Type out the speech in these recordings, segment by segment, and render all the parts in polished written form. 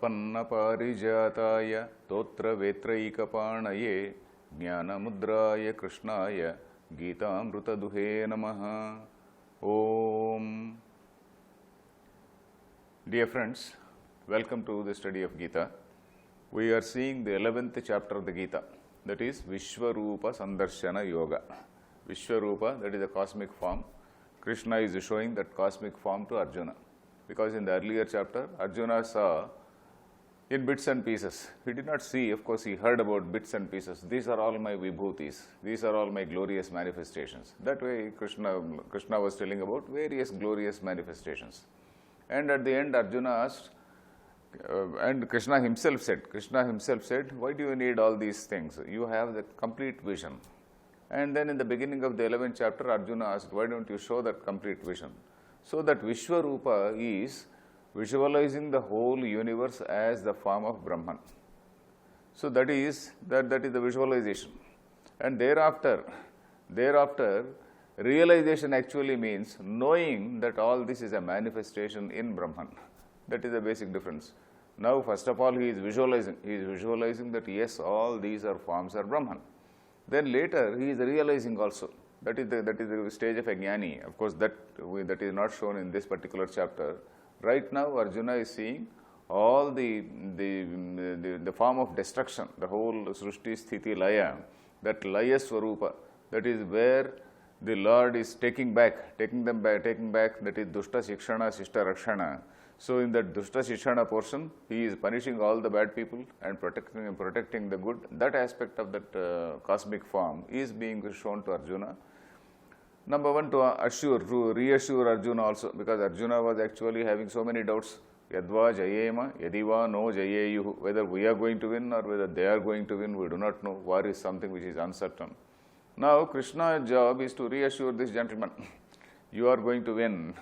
Prapannaparijataya Totra Vetraikapanaye Jnanamudraya Krishnaya Gita-amruta Duhe Namaha. Om. Dear friends, welcome to the study of Gita. We are seeing the 11th chapter of the Gita, that is Vishwarupa Sandarshana Yoga. Vishwarupa, that is the cosmic form. Krishna is showing that cosmic form to Arjuna. Because in the earlier chapter, Arjuna saw in bits and pieces. He did not see, of course, he heard about bits and pieces. These are all my vibhutis. These are all my glorious manifestations. That way, Krishna was telling about various glorious manifestations. And at the end, Arjuna asked, and Krishna himself said, why do you need all these things? You have the complete vision. And then in the beginning of the 11th chapter, Arjuna asked, why don't you show that complete vision? So that Vishwarupa is visualizing the whole universe as the form of Brahman. So that is the visualization. And thereafter, realization actually means knowing that all this is a manifestation in Brahman. That is the basic difference. Now, first of all, he is visualizing. He is visualizing that yes, all these are forms are Brahman. Then later, he is realizing also. That is the stage of a jnani. Of course, that is not shown in this particular chapter. Right now, Arjuna is seeing all the form of destruction, the whole Srushti, Sthiti, Laya, that Laya Swarupa, that is where the Lord is taking them back, that is Dushta Shikshana, Shishta Rakshana. So in that Dushta Shikshana portion, he is punishing all the bad people and protecting the good. That aspect of that cosmic form is being shown to Arjuna. Number one, to reassure Arjuna also, because Arjuna was actually having so many doubts. Yadva Jayema, Yadiva no Jayeyuhu. Whether we are going to win or whether they are going to win, we do not know. War is something which is uncertain. Now, Krishna's job is to reassure this gentleman. You are going to win.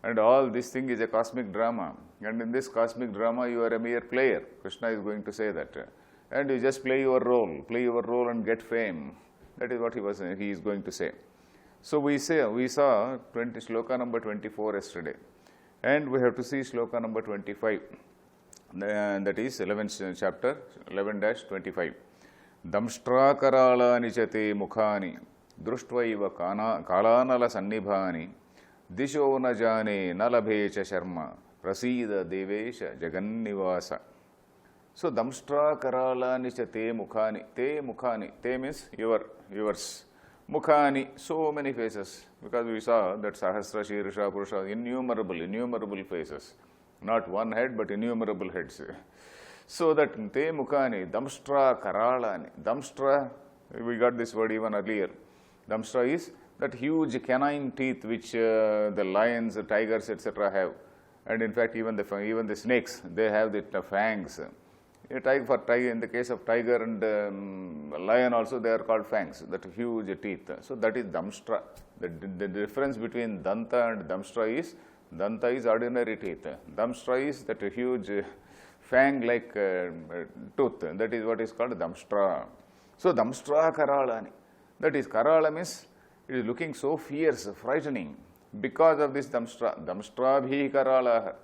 And all this thing is a cosmic drama. And in this cosmic drama, you are a mere player. Krishna is going to say that. And you just play your role and get fame. That is what he is going to say. So we saw sloka number 24 yesterday. And we have to see sloka number 25. That is 11th chapter, 11-25. Damshtra karala nichate mukhani, drushtva kalanala sannibhani, disho na jane nalabhecha sharma, prasida devesha jagannivasa. So, damshtra karala nichate mukhani, te means yours. Mukhani, so many faces, because we saw that Sahasra, Shirsha, Purusha, innumerable faces. Not one head, but innumerable heads. So that te mukhani, damshtra karalani. Damshtra, we got this word even earlier. Damshtra is that huge canine teeth which the lions, the tigers, etc. have. And in fact, even the snakes, they have the fangs. In the case of tiger and lion also, they are called fangs, that huge teeth. So that is damshtra. The difference between danta and damshtra is, danta is ordinary teeth. Damshtra is that huge fang-like tooth. That is what is called damshtra. So damshtra karalani. That is, karala means it is looking so fierce, frightening, because of this damshtra. Damshtrabhihi karalaha.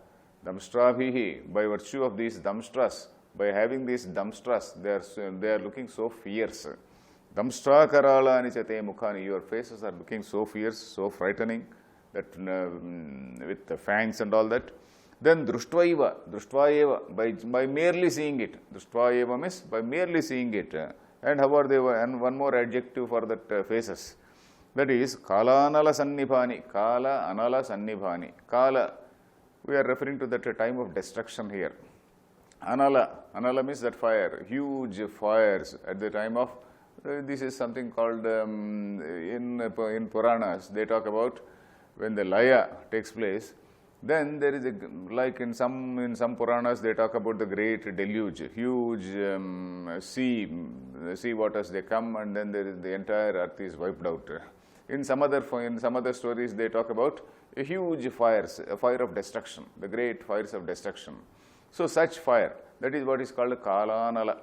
Damshtrabhihi, by virtue of these damstras, by having these damstras, they are looking so fierce. Damshtra karalani chate mukhani. Your faces are looking so fierce, so frightening, that with the fangs and all that. Then drushtva by merely seeing it. Drushtva means by merely seeing it. And how are they? And one more adjective for that faces. That is kala anala sannibhani. Kala anala sannibhani. Kala, we are referring to that time of destruction here. Anala means that fire, huge fires at the time of, this is something called, in Puranas, they talk about when the Laya takes place, then there is like in some Puranas, they talk about the great deluge, huge sea waters, they come and then the entire earth is wiped out. In some other stories, they talk about a huge fires, a fire of destruction, the great fires of destruction. So such fire, that is what is called Kala Anala.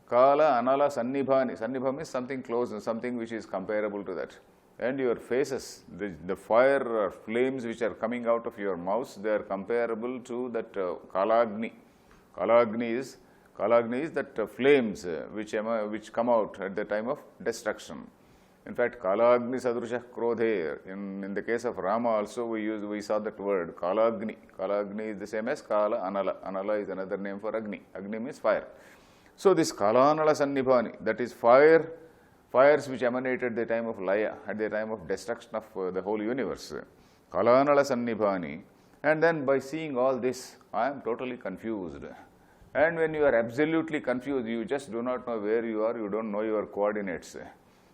Kala Anala Sannibhani. Sannibha means something close, something which is comparable to that. And your faces, the fire or flames which are coming out of your mouths, they are comparable to that Kalagni. Kala Agni is that flames which come out at the time of destruction. In fact, Kala Agni Sadrushah Krodhe, in the case of Rama also we saw that word, Kala Agni. Kala Agni is the same as Kala Anala. Anala is another name for Agni. Agni means fire. So this Kala Anala Sannibhani, that is fires which emanated at the time of Laya, at the time of destruction of the whole universe. Kala Anala Sannibhani. And then by seeing all this, I am totally confused. And when you are absolutely confused, you just do not know where you are, you don't know your coordinates.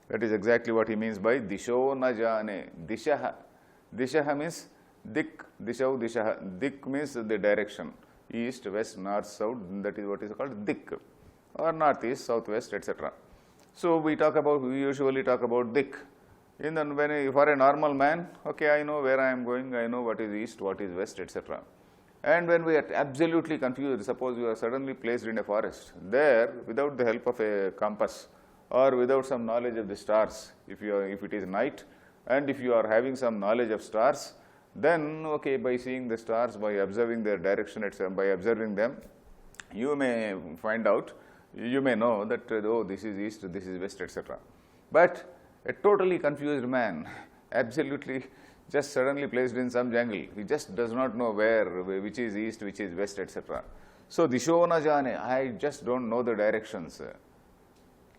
That is exactly what he means by Disho na jane. Dishaha. Dishaha means dik. Dishau, dishaha. Dik means the direction. East, west, north, south. That is what is called dik. Or northeast, southwest, etc. So we usually talk about dik. For a normal man, okay, I know where I am going, I know what is east, what is west, etc. And when we are absolutely confused, suppose you are suddenly placed in a forest, there, without the help of a compass, or without some knowledge of the stars, if it is night, and if you are having some knowledge of stars, then, okay, by seeing the stars, by observing their direction, etc., by observing them, you may find out, you may know that, oh, this is east, this is west, etc. But a totally confused man, absolutely just suddenly placed in some jungle, he just does not know which is east, which is west, etc. So, Disho na jane, I just don't know the directions.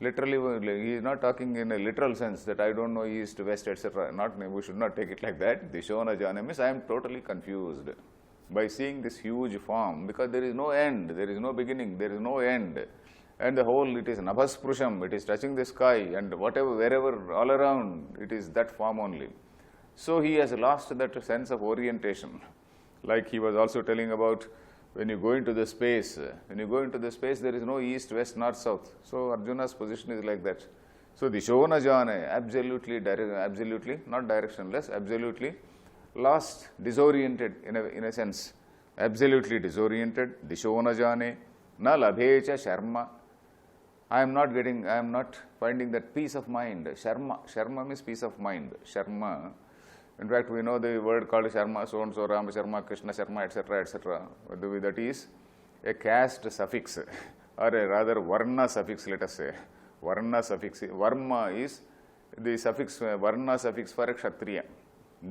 Literally, he is not talking in a literal sense that I don't know east, west, etc. We should not take it like that. Disho na jane means I am totally confused by seeing this huge form, because there is no end, there is no beginning, there is no end. And the whole, it is nabhasprusham, it is touching the sky, and wherever, all around, it is that form only. So he has lost that sense of orientation. Like he was also telling about when you go into the space, there is no east, west, north, south. So Arjuna's position is like that. So Disho na jane, absolutely, not directionless, absolutely lost, disoriented in a sense. Absolutely disoriented, Disho na jane, na labhecha sharma. I am not finding that peace of mind. Sharma means peace of mind. Sharma. In fact, we know the word called Sharma, so and so, Rama Sharma, Krishna Sharma, etc., etc. That is a caste suffix, or a rather Varna suffix, let us say. Varna suffix. Varma is the suffix, Varna suffix for a Kshatriya.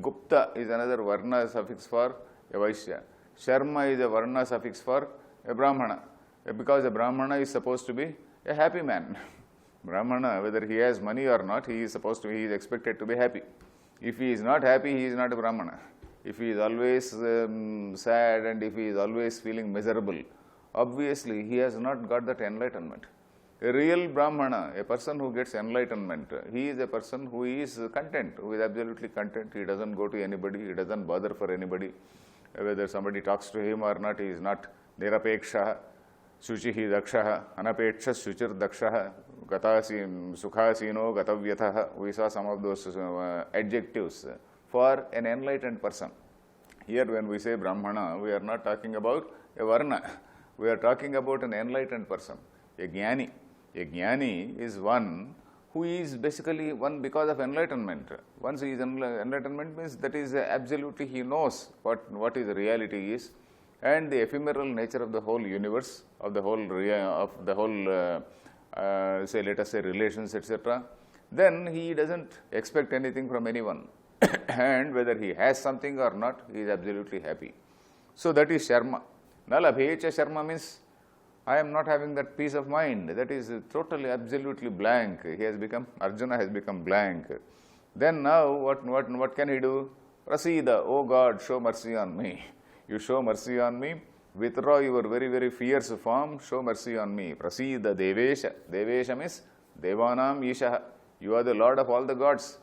Gupta is another Varna suffix for a Vaishya. Sharma is a Varna suffix for a Brahmana, because a Brahmana is supposed to be a happy man. Brahmana, whether he has money or not, he is expected to be happy. If he is not happy, he is not a Brahmana. If he is always sad and if he is always feeling miserable, obviously he has not got that enlightenment. A real Brahmana, a person who gets enlightenment, he is a person who is content, who is absolutely content. He doesn't go to anybody, he doesn't bother for anybody. Whether somebody talks to him or not, he is not nirapeksha, Shuchihi dakshaha, anapeksha shuchir dakshaha, sukhasino gatavyataha. We saw some of those adjectives for an enlightened person. Here when we say Brahmana, we are not talking about a Varna. We are talking about an enlightened person, a Jnani. A Jnani is one who is basically one because of enlightenment. Once he is enlightenment means that is absolutely he knows what is the reality is, and the ephemeral nature of the whole universe, of the whole say let us say relations, etc. Then he doesn't expect anything from anyone, and whether he has something or not, he is absolutely happy. So that is Sharma. Nalabhecha Sharma means I am not having that peace of mind. That is totally, absolutely blank. Arjuna has become blank. Then now what can he do? Prasida, oh God, show mercy on me. You show mercy on me, withdraw your very, very fierce form, show mercy on me. Prasida Devesha. Devesha means Devanam Ishaha. You are the Lord of all the gods.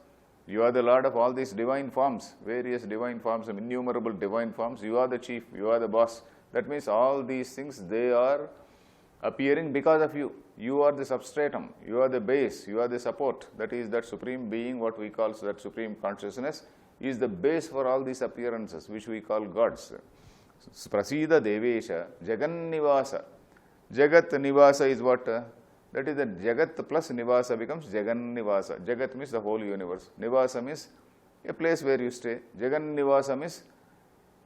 You are the Lord of all these divine forms, various divine forms, innumerable divine forms. You are the chief, you are the boss. That means all these things, they are appearing because of you. You are the substratum, you are the base, you are the support. That is that supreme being, what we call that supreme consciousness, is the base for all these appearances, which we call gods. Prasida Devesha, Jagan Nivasa. Jagat Nivasa is what? That is the Jagat plus Nivasa becomes Jagan Nivasa. Jagat means the whole universe. Nivasa means a place where you stay. Jagan Nivasa means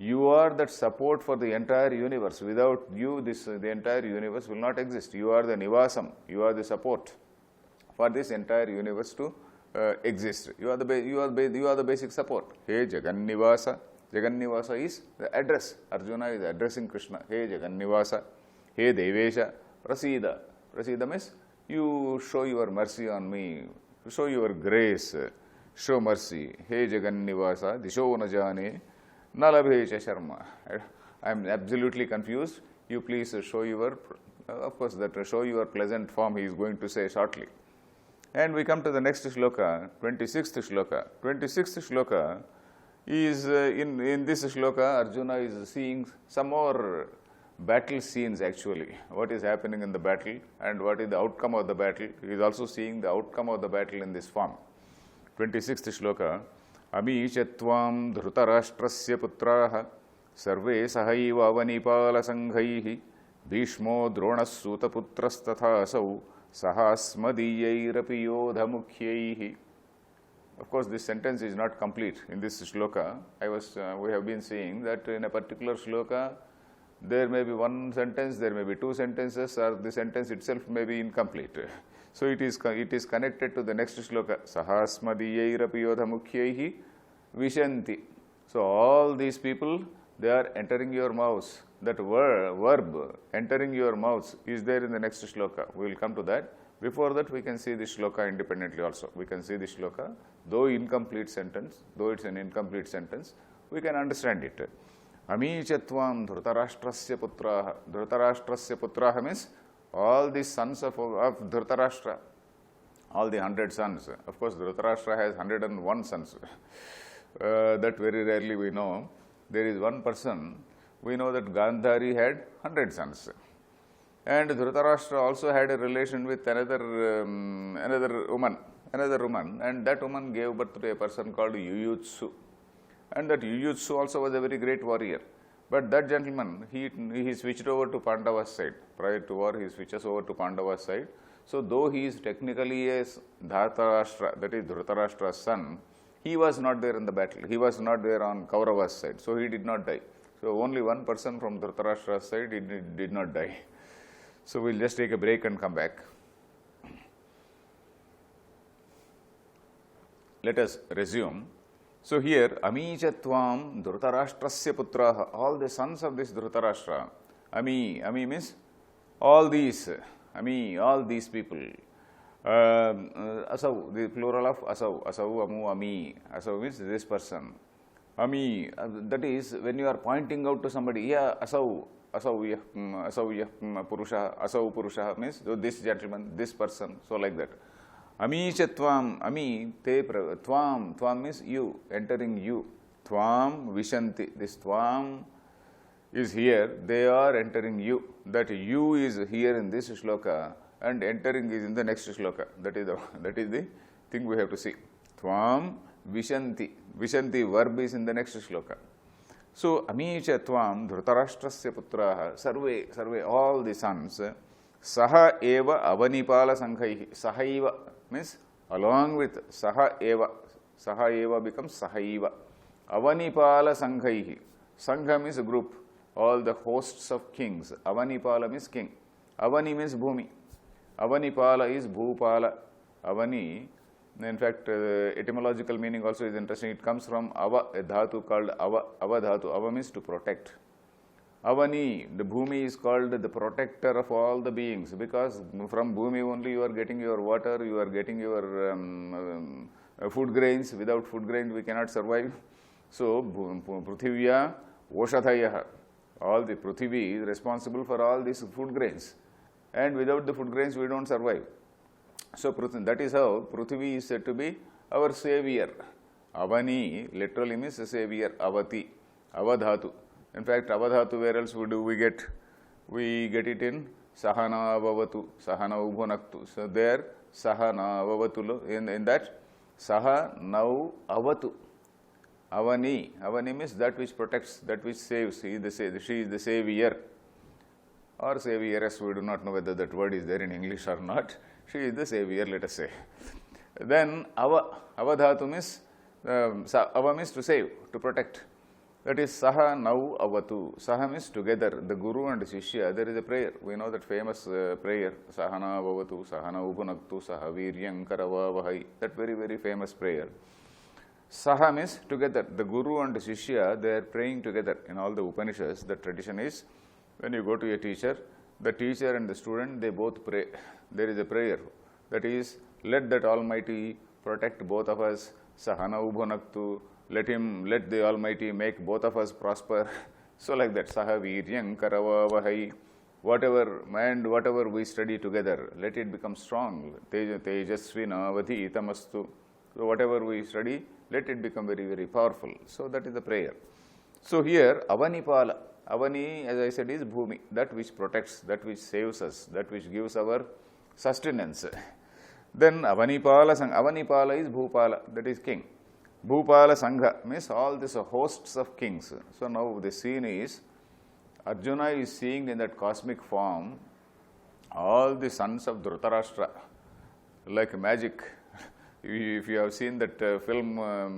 You are that support for the entire universe. Without you, the entire universe will not exist. You are the nivasam. You are the support for this entire universe to exist. You are the basic support. Hey Jagannivasa. Jagannivasa is the address. Arjuna is addressing Krishna. Hey Jagannivasa. Hey Devesha. Prasida. Prasida means you show your mercy on me. Show your grace. Show mercy. Hey Jagannivasa. Disho najane. Nalabhecha Sharma. I am absolutely confused. You please show your, of course, that show your pleasant form, he is going to say shortly. And we come to the next shloka, 26th shloka. 26th shloka is, in this shloka, Arjuna is seeing some more battle scenes actually. What is happening in the battle and what is the outcome of the battle. He is also seeing the outcome of the battle in this form. 26th shloka. अमीचत्वां धृतराष्ट्रस्य पुत्राः सर्वे सहैव अवनिपालसङ्घैः भीष्मो द्रोणः सूतपुत्रस्तथासौ सहास्मदीयैरपि योधमुख्यैः. Of course, this sentence is not complete in this shloka. We have been seeing that in a particular shloka, there may be one sentence, there may be two sentences, or the sentence itself may be incomplete. So it is connected to the next shloka. Sahasmadiyairapi yodhamukhyaihi vishanti. So all these people, they are entering your mouths. That verb, entering your mouths, is there in the next shloka. We will come to that. Before that, we can see this shloka independently also. We can see this shloka, though incomplete sentence, though it's an incomplete sentence, we can understand it. Amichatvam dhritarashtrasya putraha. Dhritarashtrasya putraha means all the sons of Dhritarashtra, all the 100 sons. Of course, Dhritarashtra has 101 sons. That very rarely we know. There is one person, we know that Gandhari had 100 sons. And Dhritarashtra also had a relation with another woman, and that woman gave birth to a person called Yuyutsu. And that Yuyutsu also was a very great warrior. But that gentleman, he switched over to Pandava's side. Prior to war, he switches over to Pandava's side. So though he is technically a Dhritarashtra, that is Dhritarashtra's son, he was not there in the battle. He was not there on Kaurava's side. So he did not die. So only one person from Dhritarashtra's side did not die. So we'll just take a break and come back. Let us resume. So here, Amichatvam Dhritarashtrasya putraha, all the sons of this Dhritarashtra. Ami means all these, all these people. Asau, the plural of Asau, Amu, Ami. Asau means this person. Ami, that is when you are pointing out to somebody, yeah, Asau Purusha means this gentleman, this person, so like that. Amichatvam, ami, te tvam means you, entering you. Tvam vishanti, this tvam is here, they are entering you. That you is here in this shloka and entering is in the next shloka. That is the thing we have to see. Tvam vishanti, vishanti verb is in the next shloka. So, amichatvam dhritarashtrasya putraha, sarve, all the sons, saha eva avanipala sanghaihi, sahaiva means along with saha eva becomes sahaiva. Avanipala sanghaihi, sangha means a group, all the hosts of kings. Avanipala means king. Avani means bhumi. Avanipala is bhupala. Avani, in fact, etymological meaning also is interesting. It comes from ava, a dhatu called ava dhatu. Ava means to protect. Avani, the bhumi is called the protector of all the beings, because from bhumi only you are getting your water, you are getting your food grains. Without food grains we cannot survive. So, prithivya oshadhayah, all the prithvi is responsible for all these food grains, and without the food grains we don't survive. So, that is how Prithvi is said to be our savior. Avani literally means savior, avati, avadhatu. In fact, avadhatu, where else we get? We get it in sahana avavatu, sahana ubhunaktu. So, there sahana avavatu, in that saha now avatu. Avani means that which protects, that which saves. She is the savior or savioress. We do not know whether that word is there in English or not. She is the savior, let us say. Then avadhatu means, ava means to save, to protect. That is Saha Nau Avatu. Saha means together. The Guru and Shishya, there is a prayer. We know that famous prayer. Sahana Avatu, Sahana Upunaktu, Saha Viryam Karavavahai. That very, very famous prayer. Saha means together. The Guru and Shishya, they are praying together. In all the Upanishads, the tradition is when you go to a teacher, the teacher and the student, they both pray. There is a prayer. That is, let that Almighty protect both of us. Sahana Ubhunaktu. Let the Almighty make both of us prosper. So like that. Saha Viryam Karavavahai. Whatever we study together, let it become strong. Tejasvina Vadhitamastu. So whatever we study, let it become very, very powerful. So that is the prayer. So here, Avanipala. Avani, as I said, is Bhumi, that which protects, that which saves us, that which gives our sustenance. Then Avanipala Sangha. Avanipala is Bhupala, that is king. Bhupala Sangha means all these hosts of kings. So now the scene is, Arjuna is seeing in that cosmic form all the sons of Dhritarashtra, like magic. If you have seen that film,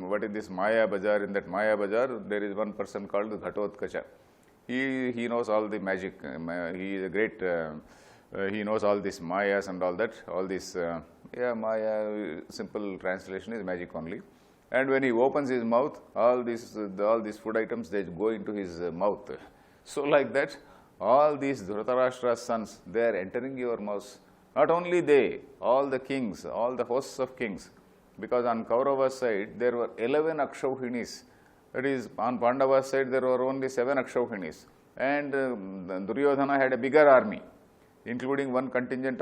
what is this Maya Bazaar? In that Maya Bazaar, there is one person called Ghatotkacha. He knows all the magic. He is a great. He knows all these Mayas and all that. All this, Maya. Simple translation is magic only. And when he opens his mouth, all these food items, they go into his mouth. So like that, all these Dhritarashtra's sons, they are entering your mouth. Not only they, all the kings, all the hosts of kings, because on Kaurava's side, there were 11 Akshauhinis. That is, on Pandava's side, there were only 7 Akshauhinis. And Duryodhana had a bigger army, including one contingent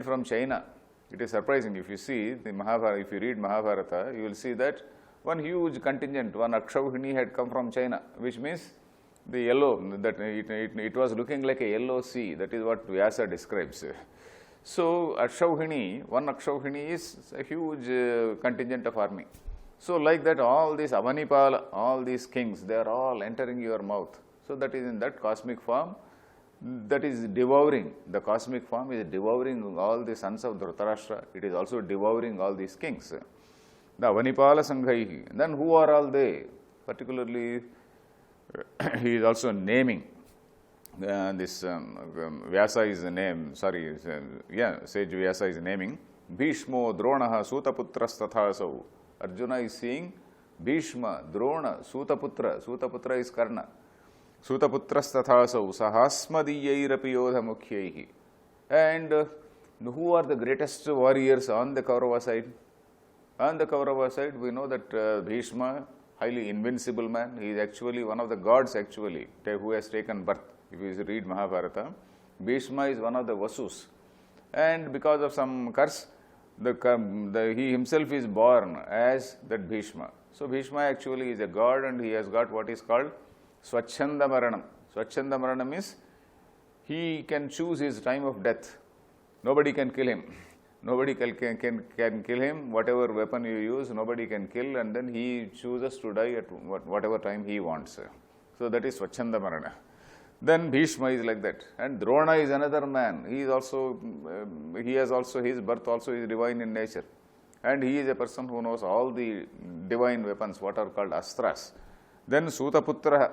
from China. It is surprising. If you see the Mahabharata, if you read Mahabharata, you will see that one huge contingent, one Akshauhini had come from China, which means the yellow, that it was looking like a yellow sea. That is what Vyasa describes. So one Akshauhini is a huge contingent of army. So like that, all these Avanipala, all these kings, they are all entering your mouth. So that is in that cosmic form, that is devouring. The cosmic form is devouring all the sons of Dhritarashtra. It is also devouring all these kings. The Avanipala Sanghaihi. Then who are all they? Particularly, he is also naming this Vyasa is the name, sage Vyasa is naming Bhishmo, Dronaha, Sutaputras Tathasau. Arjuna is seeing Bhishma, Drona, Sutaputra. Sutaputra is Karna. Sutaputras Tathasau, Sahasmadiyairapi Yodha Mukhyaihi. And who are the greatest warriors on the Kaurava side? On the Kaurava side, we know that Bhishma, highly invincible man, he is actually one of the gods who has taken birth. If you read Mahabharata, Bhishma is one of the Vasus. And because of some curse, he himself is born as that Bhishma. So Bhishma actually is a god, and he has got what is called Swachhanda Maranam. Swachhanda Maranam means he can choose his time of death. Nobody can kill him. Nobody can kill him. Whatever weapon you use, nobody can kill, and then he chooses to die at whatever time he wants. So that is Swachhanda Marana. Then Bhishma is like that. And Drona is another man. He has also his birth also is divine in nature. And he is a person who knows all the divine weapons, what are called astras. Then Sutaputra.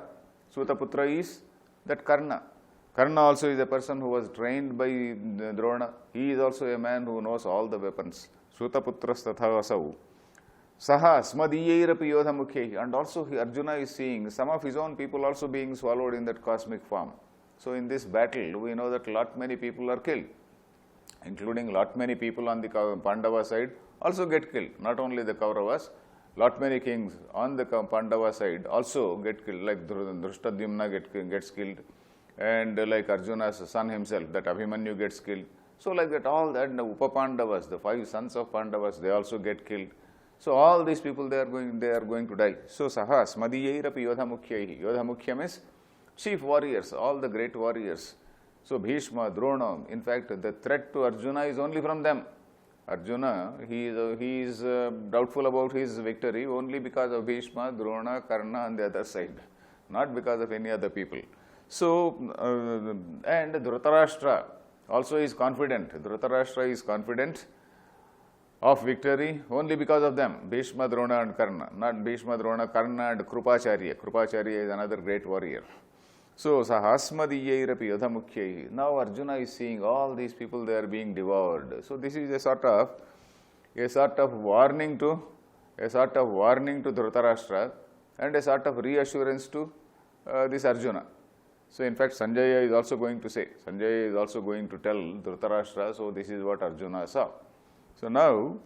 Sutaputra is that Karna. Karna also is a person who was trained by Drona. He is also a man who knows all the weapons. Sutaputras tathasau. Saha smadiyairapi yodha mukhyahi. And also Arjuna is seeing some of his own people also being swallowed in that cosmic form. So in this battle, we know that lot many people are killed, including lot many people on the Pandava side also get killed. Not only the Kauravas, lot many kings on the Pandava side also get killed, like Drishtadyumna gets killed, and like Arjuna's son himself, that Abhimanyu gets killed. So like that, all that, the Upapandavas, the 5 sons of Pandavas, they also get killed. So all these people, they are going to die. So Saha smadiyairapi yodha mukhyaihi. Yodha mukhya means chief warriors, all the great warriors. So Bhishma, Drona, in fact, the threat to Arjuna is only from them. Arjuna, he is doubtful about his victory only because of Bhishma, Drona, Karna on the other side, not because of any other people. So, and Dhritarashtra also is confident. Dhritarashtra is confident of victory only because of them, Bhishma, Drona and Karna. Not Bhishma, Drona, Karna and Krupacharya. Krupacharya is another great warrior. So, Sahasmadiyairapi Yodhamukhyai. Now Arjuna is seeing all these people, they are being devoured. So, this is a sort of warning to Dhritarashtra and a sort of reassurance to this Arjuna. So, in fact, Sanjaya is also going to tell Dhritarashtra, so this is what Arjuna saw. So, now,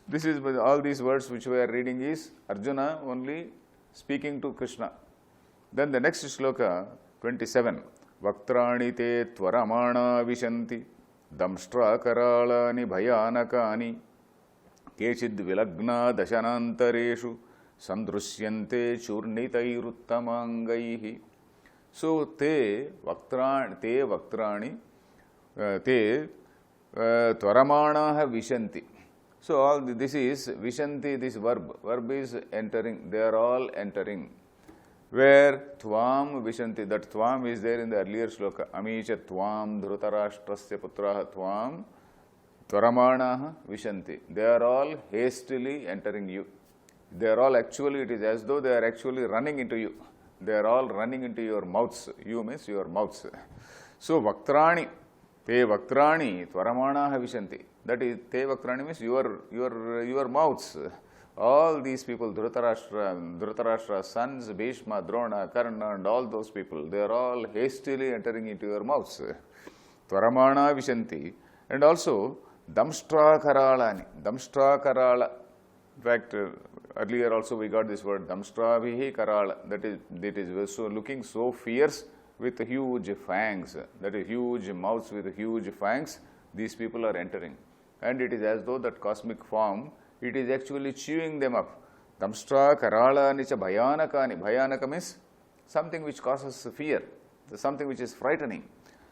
this is all these words which we are reading is Arjuna only speaking to Krishna. Then the next shloka, 27. Vaktrani te tvaramana vishanti damshtra karalani bhayanakani kechid vilagna dashanantareshu sandrusyante churnitairuttamangai. So, te vaktrani tvaramana vishanti. So, all this is vishanti, this verb is entering, they are all entering. Where tvam vishanti, that tvam is there in the earlier shloka. Amisha tvam dhrutarashtrasya putraha tvam tvaramanaha vishanti. They are all hastily entering you. They are all actually, it is as though they are actually running into you. They are all running into your mouths. You means your mouths. So, vaktrani, te vaktrani tvaramanaha vishanti. That is, te vaktrani means your mouths. All these people, Dhritarashtra's sons, Bhishma, Drona, Karna and all those people, they are all hastily entering into your mouths. Tvaramana vishanti. And also, damshtra karalani. Damshtra karala. In fact, earlier also we got this word, damshtra vihi karala. That is so looking so fierce with huge fangs. That is huge mouths with huge fangs. These people are entering. And it is as though that cosmic form, it is actually chewing them up. Damshtra karalani cha bhayanakani. Bhayanaka means something which causes fear, something which is frightening.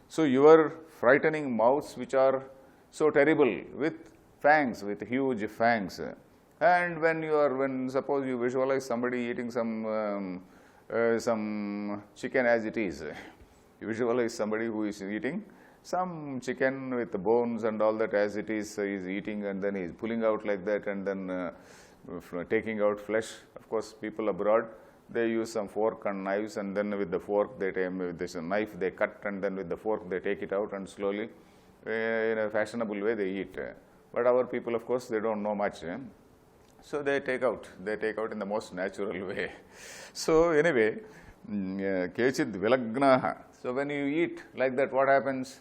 So, your frightening mouths which are so terrible with fangs, with huge fangs. And when suppose you visualize somebody eating some chicken as it is. You visualize somebody who is eating some chicken with the bones and all that as it is, he is eating and then he is pulling out like that and then taking out flesh. Of course, people abroad, they use some fork and knives and then with the fork, with this knife they cut and then with the fork they take it out and slowly in a fashionable way they eat. But our people, of course, they don't know much. So, they take out in the most natural way. So, anyway, kechid vilagnaha. So, when you eat like that, what happens?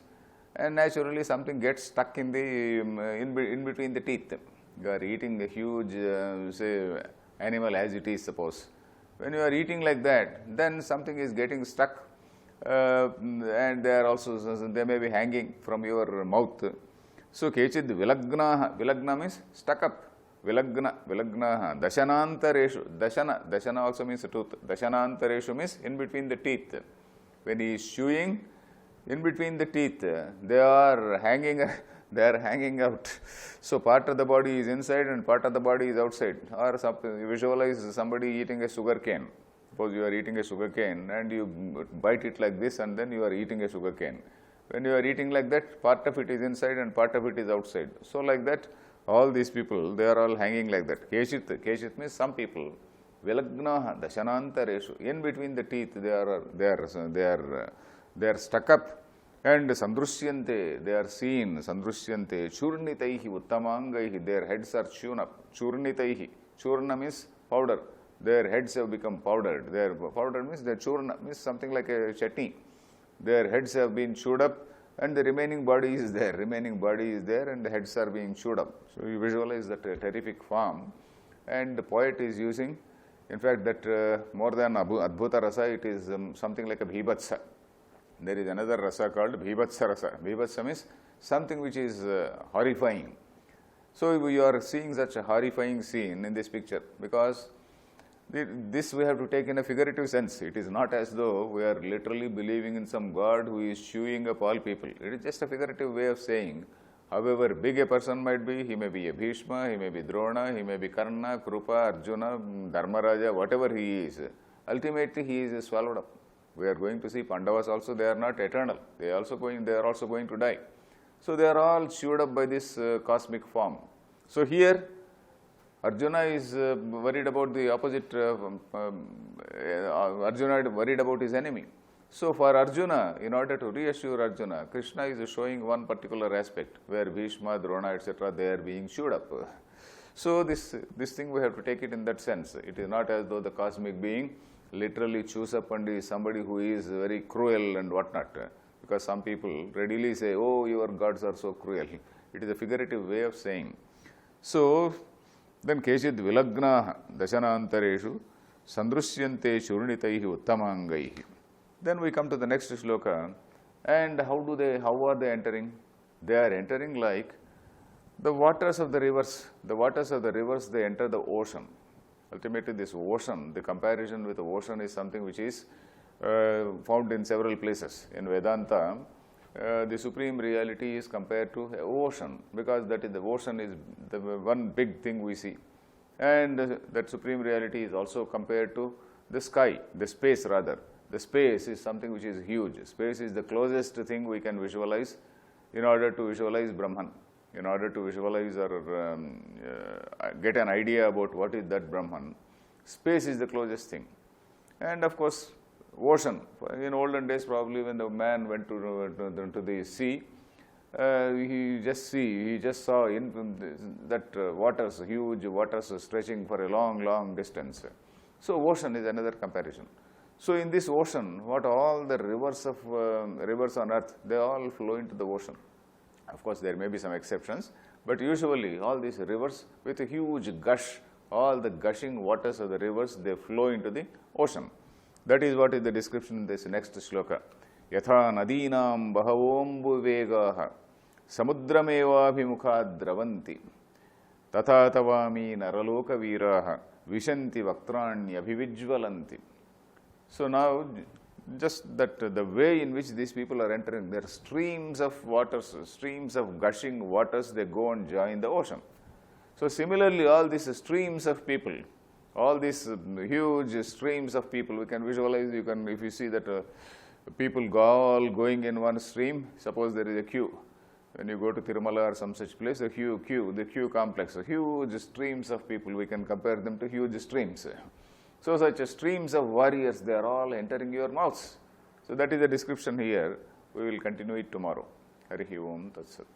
And naturally, something gets stuck in between the teeth. You are eating a huge, say, animal as it is, suppose. When you are eating like that, then something is getting stuck, and they may be hanging from your mouth. So, kechid vilagnaha. Vilagna means stuck up. Vilagnaha. Dashanantareshu. Dashana also means tooth. Dashanantareshu means in between the teeth. When he is chewing, in between the teeth, they are hanging out. So, part of the body is inside and part of the body is outside. Or something, you visualize somebody eating a sugar cane. Suppose you are eating a sugar cane and you bite it like this and then you are eating a sugar cane. When you are eating like that, part of it is inside and part of it is outside. So, like that, all these people, they are all hanging like that. Keshit means some people. Vilagnaha, dashanantareshu. In between the teeth, they are stuck up. And sandrusyante, they are seen. Sandrusyante, churnitaihi uttamangaihi. Their heads are chewn up. Churnitaihi. Churna means powder. Their heads have become powdered. Their powder means their churna means something like a chutney. Their heads have been chewed up. And the remaining body is there. And the heads are being chewed up. So, you visualize that terrific form. And the poet is using, in fact, that more than Adbhuta rasa, it is something like a bhibhatsa. There is another rasa called bhibhatsa rasa. Bhibhatsa means something which is horrifying. So, you are seeing such a horrifying scene in this picture because this we have to take in a figurative sense. It is not as though we are literally believing in some God who is chewing up all people. It is just a figurative way of saying, however big a person might be, he may be a Bhishma, he may be Drona, he may be Karna, Krupa, Arjuna, Dharmaraja, whatever he is. Ultimately, he is swallowed up. We are going to see Pandavas also, they are not eternal. They are also going to die. So, they are all chewed up by this cosmic form. So here Arjuna is worried about the opposite, Arjuna is worried about his enemy. So for Arjuna, in order to reassure Arjuna, Krishna is showing one particular aspect where Bhishma, Drona, etc., they are being chewed up. So this thing we have to take it in that sense. It is not as though the cosmic being literally chews up and is somebody who is very cruel and whatnot. Because some people readily say, oh, your gods are so cruel. It is a figurative way of saying. So then Keshid Vilagna Dashanantareshu Sandrusyante Shurnitaihi Uttamangaihi. Then we come to the next shloka, and how are they entering? They are entering like the waters of the rivers. The waters of the rivers, they enter the ocean. Ultimately, this ocean, the comparison with the ocean is something which is found in several places. In Vedanta, the supreme reality is compared to the ocean, because that is the ocean is the one big thing we see. And that supreme reality is also compared to the sky, the space rather. The space is something which is huge. Space is the closest thing we can visualize in order to visualize Brahman, in order to visualize or get an idea about what is that Brahman. Space is the closest thing. And of course, ocean. In olden days, probably when the man went to the sea, he just saw that waters, huge waters stretching for a long, long distance. So ocean is another comparison. So in this ocean, what all the rivers on earth, they all flow into the ocean. Of course, there may be some exceptions, but usually all these rivers with a huge gush, all the gushing waters of the rivers, they flow into the ocean. That is what is the description in this next shloka. Yatha nadinam bahavombu vegaha samudrameva bhimukha dravanti tatha tavami naraloka viraha vishanti vaktranya bhivijvalanti. So now, just that the way in which these people are entering, there are streams of waters, streams of gushing waters, they go and join the ocean. So similarly, all these streams of people, all these huge streams of people, we can visualize, if you see that people all going in one stream, suppose there is a queue. When you go to Tirumala or some such place, the queue complex, huge streams of people, we can compare them to huge streams. So such streams of warriors, they are all entering your mouths. So that is the description here. We will continue it tomorrow. Harihi Om Tat Sat.